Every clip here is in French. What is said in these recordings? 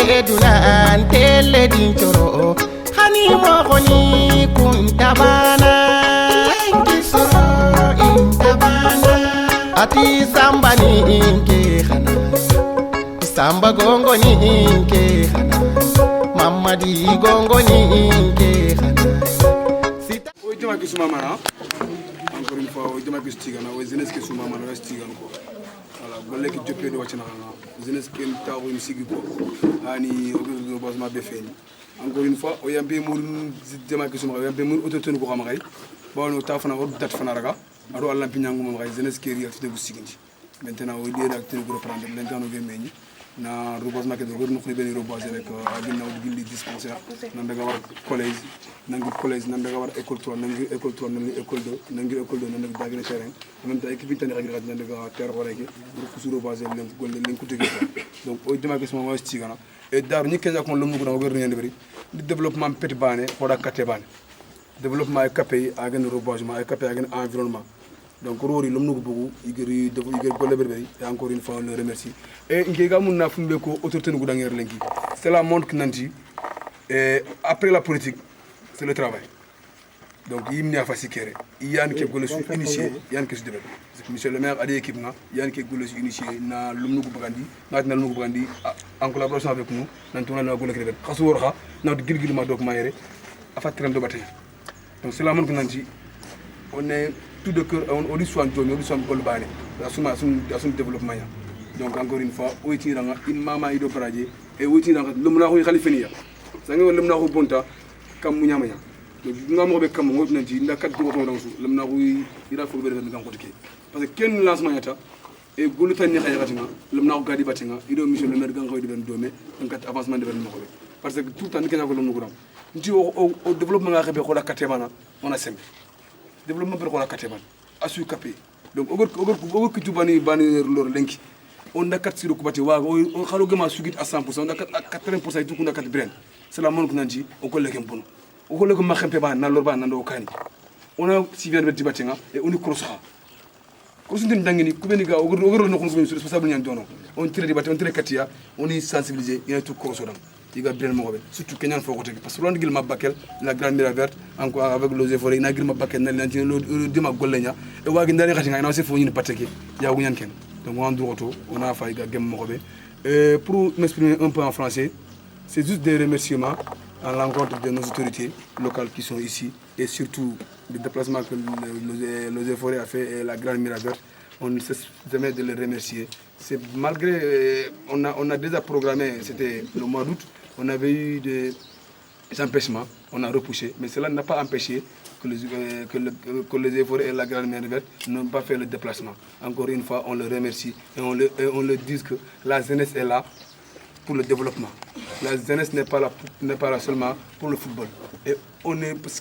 dunan tele din choro hani mo goni kun tabana kisoro in tabana ati samba ni inke khana samba gongo ni inke khana mamadi gongo ni inke khana o jama ki suma mana encore une fois o jama ki stigana o jeunesse ki suma mana o stigana ko voilà golle ki joppe do wacina xana jeunesse ki tawo ni sigi ko ani o basma be feñ encore une fois o yambe mun jama ki suma o yambe mun autotone ko xam xay bon ta fana o dat fana raga ado Allah pinyangu mo xay jeunesse ki riya de bu sigindi maintenant o lieu d'acte de reprendre maintenant o gemeni na reboisement ke do gorno ko ben reboiser rek agina o gilli dispensaire nan daga war collège nangi collège nan daga war école 3 nangi école 3 nangi école 2 nangi école 2 nan daga dagina terrain en même temps équipe tane xagira nan daga terre horeke pour ko suro baser len golle len ko tege donc o dima ke sama wasti gana et dar ni kenza ko lomu ko gorno ñande bari di développement petit bané hoda katé bané développement capé agen reboisement et capé agen environnement donc rori lom nugo bugu igeri golle berberi et encore une fois on le remercie et ngega mun na fumbe ko autorité nugo danger lenki c'est la montre que nanti et après la politique c'est le travail donc yimni a fasikere yan ke golle su initié yan ke su debel parce que monsieur le maire a des équipes na yan ke golle su initié na lom nugo bagandi na lom nugo bagandi en collaboration avec nous nan tona na golle krebel khasu worxa na gilgil ma dok mayere afa trem do batay donc c'est la montre que nanti on est tout de cœur on dit soin on dit soin golbane asuma développement ya donc encore une fois o tiranga imama ido baraje e o tiranga lumna ko khalifenia sangi wala lumna ko bonta kam mu nyama ya donc ngam be kam ngot nanti nda kat ko ko dansu lumna ko ira fo be ngam ko tike parce que ken lancement yata e golu tan ni khayratinga lumna ko gadi batinga ido monsieur le maire gango ben domé kat avancement de ben mo parce que tout temps ni kenya ko lumna ko dam nti au développement nga xebe ko la katemana on a sembe développement per ko la kateban asu capé donc ogor kitubani bani lor lenki on dakat siru ko bati wa on xaro gema sugit à 100% on dakat 80% tout ko dakat bren c'est la mon ko nanji on ko leke bon o ko leke ma xempe ba na lor ba na do kani on a si vient de dibatinga et on est crossa ko sundim dangini ku beni ga ogor no ko responsable nyan dono on tire dibati on tire katia on est sensibilisé il y a tout crosso dang diga bien mo surtout kenyan foko teki parce que l'on gil mabakel la grande mira verte encore avec les efforts ina gil mabakel na lanti lo dima gollenya e wagi ndari khati ngayna se fo ni pateki ya gu nyan ken donc on droto on a failli gem mo pour m'exprimer un peu en français c'est juste des remerciements à l'encontre de nos autorités locales qui sont ici et surtout le déplacement que les efforts a fait et la grande mira verte on ne cesse jamais de les remercier c'est malgré on a déjà programmé c'était le mois d'août. On avait eu des empêchements, on a repoussé, mais cela n'a pas empêché que les efforts et la grande mer verte n'ont pas fait le déplacement. Encore une fois, on le remercie et on le dit que la jeunesse est là pour le développement. La jeunesse n'est pas là seulement pour le football. Et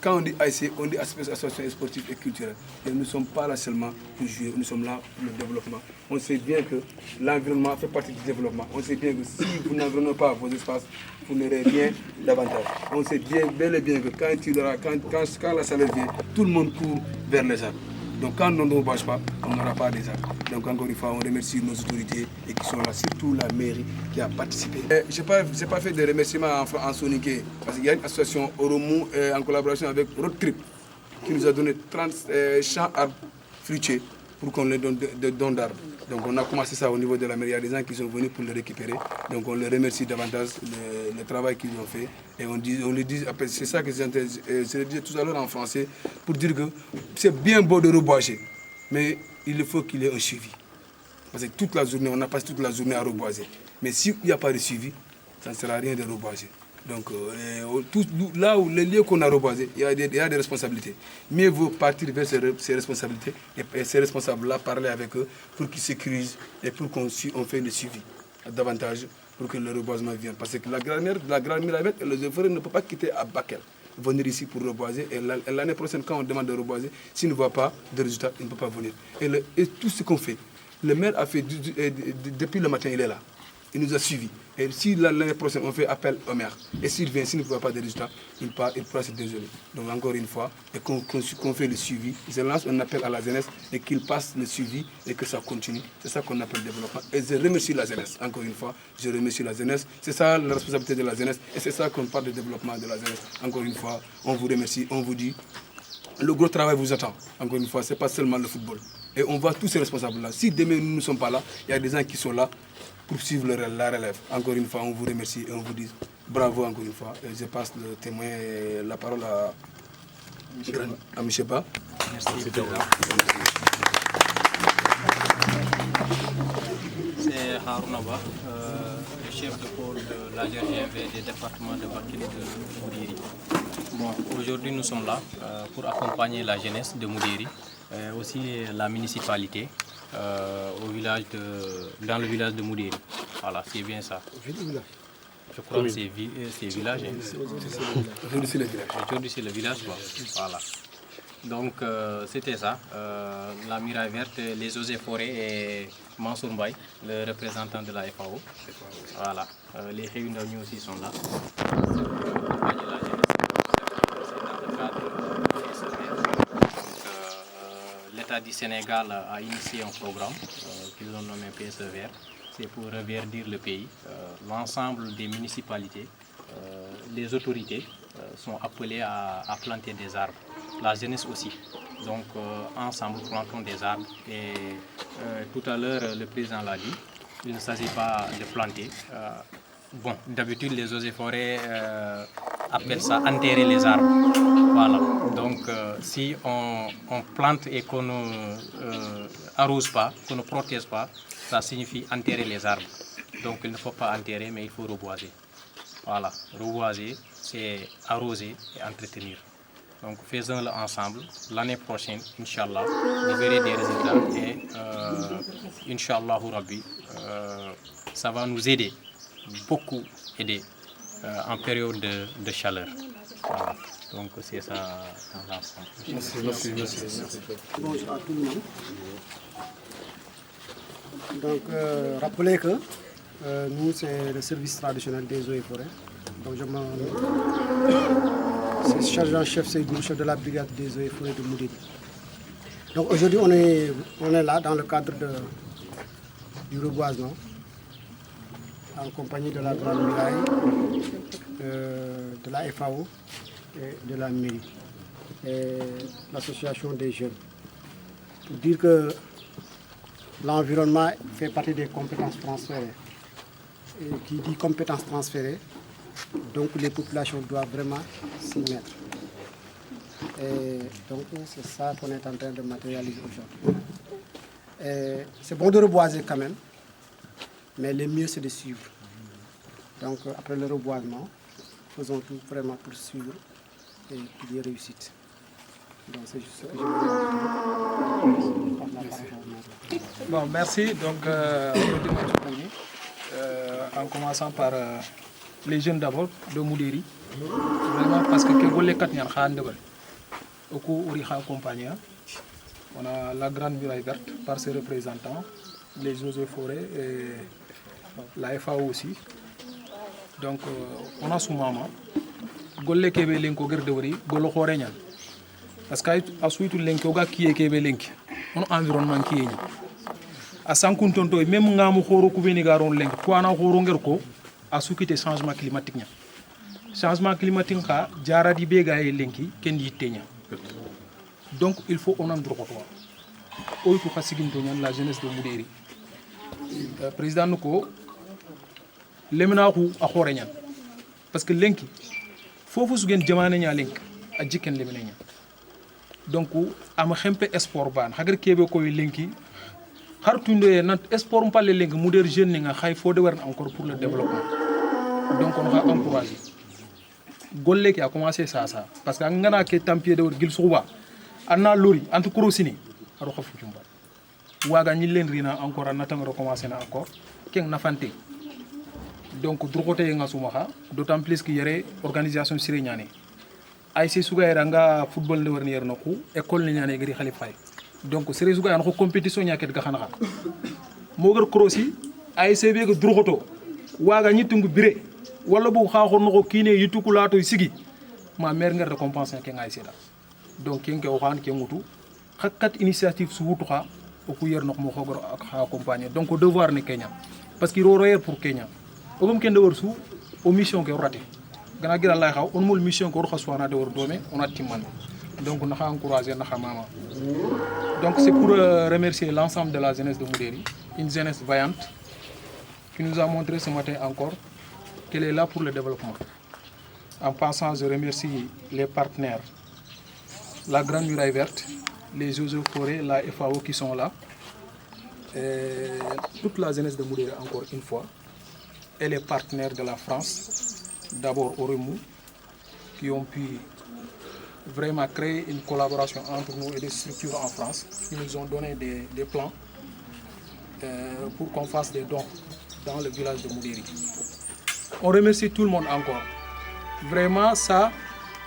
quand on dit AIC, on dit association sportive et culturelle. Et nous ne sommes pas là seulement pour jouer, nous sommes là pour le développement. On sait bien que l'environnement fait partie du développement. On sait bien que si vous n'environnement pas vos espaces, vous n'aurez rien davantage. On sait bien, bel et bien que quand la chaleur vient, tout le monde court vers les arbres. Donc quand on ne rebâche pas, on n'aura pas des arbres. Donc encore une fois, on remercie nos autorités et qui sont là, surtout la mairie qui a participé. Je n'ai pas fait de remerciements en soniqué, parce qu'il y a une association Oromou en collaboration avec Road Trip qui nous a donné 30 champs arbres fruitiers pour qu'on les donne de dons d'arbres. Donc on a commencé ça au niveau de la mairie, il y a des gens qui sont venus pour le récupérer. Donc on les remercie davantage le travail qu'ils ont fait. Et on le dit, c'est ça que je le disais tout à l'heure en français, pour dire que c'est bien beau de reboiser, mais il faut qu'il y ait un suivi. Parce que toute la journée, on a passé toute la journée à reboiser. Mais s'il n'y a pas de suivi, ça ne sert à rien de reboiser. Donc là où les lieux qu'on a reboisés, il y a des responsabilités. Mieux vaut partir vers ces responsabilités et ces responsables-là, parler avec eux pour qu'ils sécurisent et pour qu'on fait le suivi davantage pour que le reboisement vienne. Parce que la grande miravette et les efforts ne peuvent pas quitter à Bakel, venir ici pour reboiser. Et l'année prochaine, quand on demande de reboiser, s'il ne voit pas de résultats, il ne peut pas venir. Et tout ce qu'on fait, le maire a fait depuis le matin, il est là. il nous a suivis. Et si l'année prochaine on fait appel au maire, et s'il vient, s'il ne voit pas de résultats, il pourra se désoler. Donc encore une fois, et qu'on fait le suivi, je lance un appel à la jeunesse et qu'il passe le suivi et que ça continue. C'est ça qu'on appelle le développement. Et je remercie la jeunesse, encore une fois, je remercie la jeunesse. C'est ça la responsabilité de la jeunesse et c'est ça qu'on parle de développement de la jeunesse. Encore une fois, on vous remercie, on vous dit, le gros travail vous attend. Encore une fois, ce n'est pas seulement le football. Et on voit tous ces responsables-là. Si demain nous ne sommes pas là, il y a des gens qui sont là pour suivre la relève. Encore une fois, on vous remercie et on vous dit bravo encore une fois. Et je passe le témoin et la parole à M. Ba. Merci. C'est Harouna Ba, le chef de pôle de l'AGRGV des départements de Bakel et de Moudiri. Bon, aujourd'hui nous sommes là pour accompagner la jeunesse de Moudiri, aussi la municipalité dans le village de Moudiri. Voilà, c'est bien ça. Je crois que c'est village. Aujourd'hui c'est le village. Aujourd'hui c'est le village. Voilà. Donc c'était ça, la Muraille Verte, les eaux et forêts et Mansour Mbaye, le représentant de la FAO. Voilà, les réunions aussi sont là. L'État du Sénégal a initié un programme qu'ils ont nommé PSE Vert. C'est pour reverdir le pays. L'ensemble des municipalités, les autorités sont appelées à planter des arbres. La jeunesse aussi. Donc ensemble, plantons des arbres. Et tout à l'heure, le président l'a dit, il ne s'agit pas de planter. Bon, d'habitude, les eaux et forêts appellent ça enterrer les arbres. Voilà. Donc si on plante et qu'on ne arrose pas, qu'on ne protège pas, ça signifie enterrer les arbres. Donc il ne faut pas enterrer, mais il faut reboiser. Voilà, reboiser, c'est arroser et entretenir. Donc faisons-le ensemble. L'année prochaine, Inch'Allah, vous verrez des résultats et Inch'Allah, ça va nous aider, beaucoup aider en période de chaleur. Voilà. Donc c'est ça dans l'ensemble. Merci. Bonjour à tout le monde. Donc rappelez que nous c'est le service traditionnel des eaux et forêts. Donc je c'est sergent-chef Seydou, chef de la brigade des eaux et forêts de Moudiri. Donc aujourd'hui on est là dans le cadre du reboisement en compagnie de la Grande Muraille, de la FAO et de la mairie et l'association des jeunes. Pour dire que l'environnement fait partie des compétences transférées. Et qui dit compétences transférées, donc les populations doivent vraiment s'y mettre. Et donc c'est ça qu'on est en train de matérialiser aujourd'hui. C'est bon de reboiser quand même, mais le mieux c'est de suivre. Donc après le reboisement, faisons tout vraiment pour suivre et qu'il y ait réussite. Donc c'est juste ce que je voulais dire. Bon, merci. Donc, en commençant par les jeunes d'abord de Moudiri. Vraiment parce que on a la Grande Muraille Verte par ses représentants, les eaux et forêts et la FAO aussi. Donc, on a sous maman. Golle kebe lenko gerdewri golo khoreñan parce que a suitu lenko ga kiye kebe lenki on environnement kiye ni a sankuntonto même ngamu khoro ku beni garon lenki ko ana khoro nger ko a sukite changement climatique nya changement climatique kha jaradi be gaay lenki ken yittenya donc il faut on en droit o ko khasigin to ñan la jeunesse de Moudiri président ko lemna ko a khoreñan parce que lenki fofu su gen jamane nya link a jiken lemene nya donc am xempe sport ban xagar kebe ko linki har tunde nat sport mpalle link muder jeune nga xay fo de war encore pour le développement donc on va encourager golle ki a commencé ça parce que ngana ke tampier de war gil suba anna lori antu kurosini aro xofu jumba waga ñi len rina encore na tang recommencer na encore ken na fante donc drogote nga sumaha d'autant plus que yere organisation sire ñane ay ci suga era nga football ne warni yerno ku école ni ñane gari khalifa donc sire suga an ko compétition ñaket ga xana mo gar crossi ay cb ga drogoto waga ñitungu bire wala bu xa xon ko kine yituku lato sigi ma mère ngar récompense ke ngay seda donc ken ke o xan ke ngutu xakat initiative su wutu xa o ku yer nok mo xogor ak xa accompagner donc devoir ne Kenya parce que royer pour Kenya o gum ken de wor su o mission ke raté gana gira lay xaw on mol mission ko xaswana de wor domé on a timman donc na xa encourager na xa mama donc c'est pour remercier l'ensemble de la jeunesse de Moudéry, une jeunesse vaillante qui nous a montré ce matin encore qu'elle est là pour le développement. En passant, je remercie les partenaires, la Grande Muraille Verte, les Eaux et Forêts, la FAO qui sont là, et toute la jeunesse de Moudéry encore une fois, et les partenaires de la France, d'abord Oremou, qui ont pu vraiment créer une collaboration entre nous et des structures en France qui nous ont donné des plans pour qu'on fasse des dons dans le village de Moudéry. On remercie tout le monde encore. Vraiment ça,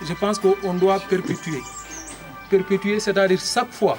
je pense qu'on doit perpétuer. Perpétuer, c'est-à-dire chaque fois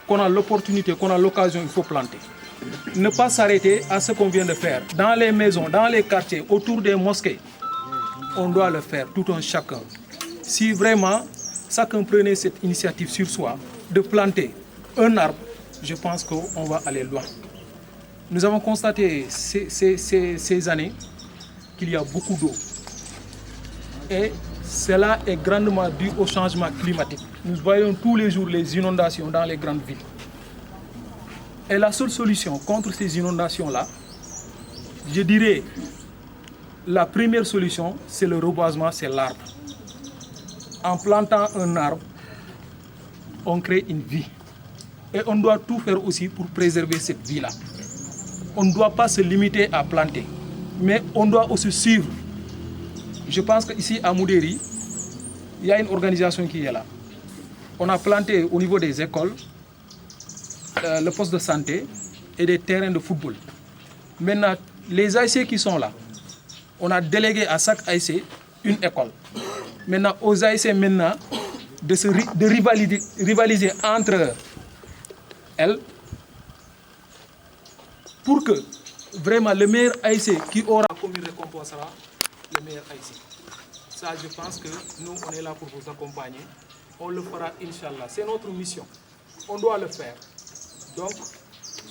qu'on a l'opportunité, qu'on a l'occasion, il faut planter. Ne pas s'arrêter à ce qu'on vient de faire. Dans les maisons, dans les quartiers, autour des mosquées, on doit le faire, tout un chacun. Si vraiment chacun prenait cette initiative sur soi de planter un arbre, je pense qu'on va aller loin. Nous avons constaté ces années qu'il y a beaucoup d'eau. Et cela est grandement dû au changement climatique. Nous voyons tous les jours les inondations dans les grandes villes. Et la seule solution contre ces inondations-là, je dirais, la première solution, c'est le reboisement, c'est l'arbre. En plantant un arbre, on crée une vie. Et on doit tout faire aussi pour préserver cette vie-là. On ne doit pas se limiter à planter, mais on doit aussi suivre. Je pense qu'ici à Moudéry, il y a une organisation qui est là. On a planté au niveau des écoles, le poste de santé et des terrains de football. Maintenant, les AIC qui sont là, on a délégué à chaque AIC une école. Maintenant, aux AIC maintenant de rivaliser entre elles pour que vraiment le meilleur AIC qui aura comme récompensera le meilleur AIC. Ça, je pense que nous, on est là pour vous accompagner. On le fera, Inch'Allah. C'est notre mission. On doit le faire. Donc,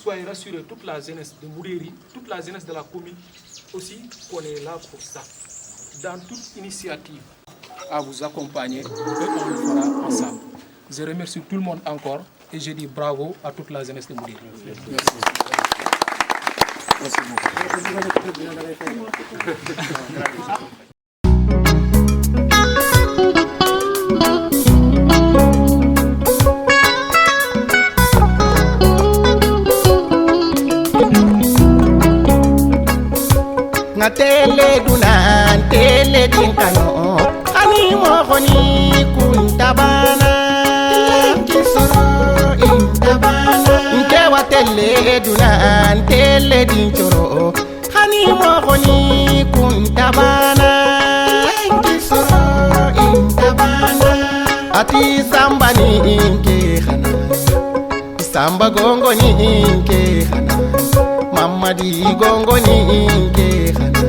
soyez rassurés, toute la jeunesse de Moudéry, toute la jeunesse de la commune aussi, qu'on est là pour ça. Dans toute initiative à vous accompagner, et on le fera ensemble. Je remercie tout le monde encore et je dis bravo à toute la jeunesse de Moudéry. Merci. Merci beaucoup. nga tele dunan tele dinkano ani mo khoni kun tabana kisoro intabana nke wa tele dunan tele dinchoro ani mo khoni kun tabana kisoro intabana ati samba ni inke khana samba gongo ni inke khana Mamadi gongo ni inke khana